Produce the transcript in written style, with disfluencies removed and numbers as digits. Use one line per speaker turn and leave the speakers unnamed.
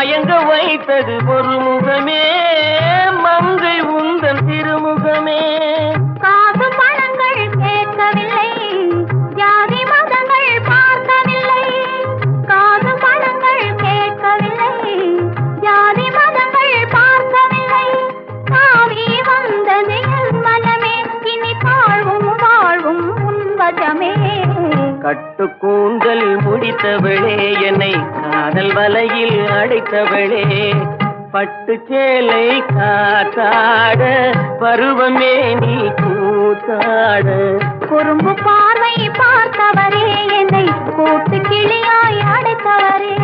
மயங்க வைத்தது ஒரு முகமே, மங்கை உந்தன் திருமுகமே.
காசு பணங்கள் கேட்கவில்லை, ஜாதி மதங்கள் பார்க்கவில்லை. காசு பணங்கள் கேட்கவில்லை, ஜாதி மதங்கள் பார்க்கவில்லை. தாவி வந்தது என் மனமே, இனி தாழ்வும் வாழ்வும் உன்வசமே.
கட்டு கூந்தல் முடித்தவளே, என்னை காதல் வலையில் அடைத்தவளே. பட்டு சேலை காத்தாட, பருவமே நீ கூத்தாட.
குறும்பு பார்வை பார்த்தவரே, என்னை கூட்டு கிளியாய் அடைத்தவரே.